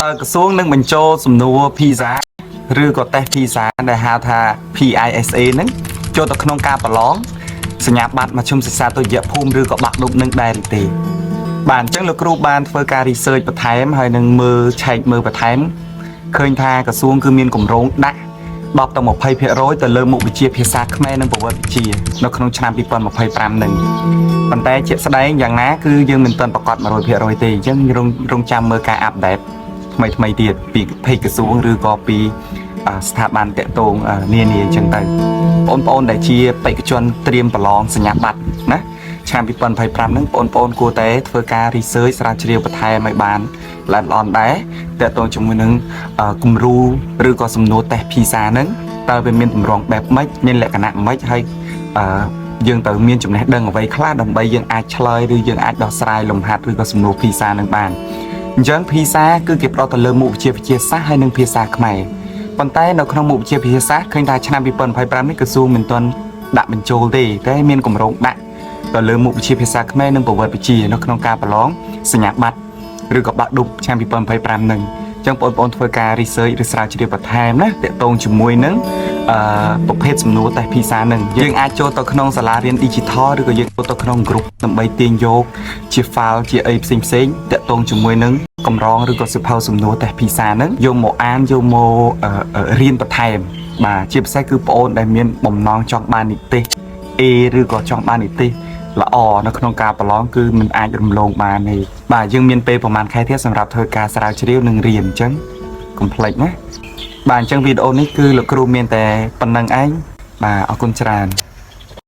ក្រសួងនឹងបញ្ចូលសំណួរ PISA ឬក៏តេស្ត PISA ដែលហៅថា PISA ហ្នឹងចូលទៅក្នុងការប្រឡងសញ្ញាបត្រមធ្យមសិក្សាទុតិយភូមិឬក៏បាក់ឌុបនឹងដែរឬទេបាទអញ្ចឹងលោកគ្រូបានធ្វើការ research បន្ថែមហើយនឹងមើលឆែកមើលបន្ថែមឃើញថាក្រសួងគឺមានគម្រោងដាក់10ទៅ20% ទៅលើមុខវិជ្ជាភាសាខ្មែរនិងប្រវត្តិវិទ្យានៅក្នុងឆ្នាំ2025នឹងប៉ុន្តែជាក់ស្ដែងយ៉ាងណាគឺយើងមិនទាន់ប្រកាស 100% ទេអញ្ចឹងរងចាំមើលការអាប់ដេតថ្មីទៀតពីភេកក្រសួងឬក៏ពីស្ថាប័នតាក់ទងនានាអញ្ចឹងទៅបងប្អូនដែលជាបេក្ខជនត្រៀមប្រឡងសញ្ញាបត្រណាឆ្នាំ2025ហ្នឹងបងប្អូនគួរតែធ្វើការ research ស្រាវជ្រាវបន្ថែមឲ្យបានល្អិតល្អន់ដែរតាក់ទងជាមួយនឹងគំរូឬក៏សំណួរតេស្ត PISA ហ្នឹងតើវាមានទម្រង់បែបម៉េចមានលក្ខណៈម៉េចហើយយើងត្រូវមានចំណេះដឹងអ្វីខ្លះដើម្បីយើងអាចឆ្លើយឬយើងអាចដោះស្រាយលំហាត់ឬក៏សំណួរ PISA នឹងបានអញ្ចឹង PISA គឺគេផ្ដោតទៅលើមុខវិជ្ជាវិទ្យាសាស្ត្រហើយនិងភាសាខ្មែរប៉ុន្តែនៅក្នុងមុខវិជ្ជាភាសាសាស្ត្រឃើញថាឆ្នាំ2025នេះក្រសួងមិនទាន់ដាក់បញ្ចូលទេតែមានគម្រោងដាក់ទៅលើមុខវិជ្ជាភាសាខ្មែរនិងប្រវត្តិវិទ្យានៅក្នុងការប្រឡងសញ្ញាបត្រឬក៏បាក់ឌុបឆ្នាំ2025នឹងអញ្ចឹងបងប្អូនធ្វើការ research ឬស្រាវជ្រាវបន្ថែមណាតាក់ទងជាមួយនឹងប្រភេទសំណួរតេស្ត PISA នឹងយើងអាចចូលទៅក្នុងសាលារៀន digital ឬក៏យើងចូលទៅក្នុង group ដើម្បីទាញយកជា file ជាអីផ្សេងតាក់ទងជាមួយនឹងកម្រងឬក៏សៀវភៅសំណួរតេស្ត PISA នឹងយកមកអានយកមករៀនបន្ថែមបាទជាពិសេសគឺបងប្អូនដែលមានបំណងចង់បាននិទេស A ឬក៏ចង់បាននិទេសល្អនៅក្នុងការប្រឡងគឺមិនអាចរំលងបានទេបាទយើងមានពេលប្រហែលខែទៀតសម្រាប់ធ្វើការស្រាវជ្រាវនិងរៀនអញ្ចឹងកុំភ្លេចណាបាទអញ្ចឹងវីដេអូនេះគឺលោកគ្រូមានតែប៉ុណ្្នឹងឯងបាទអរគុណច្រើន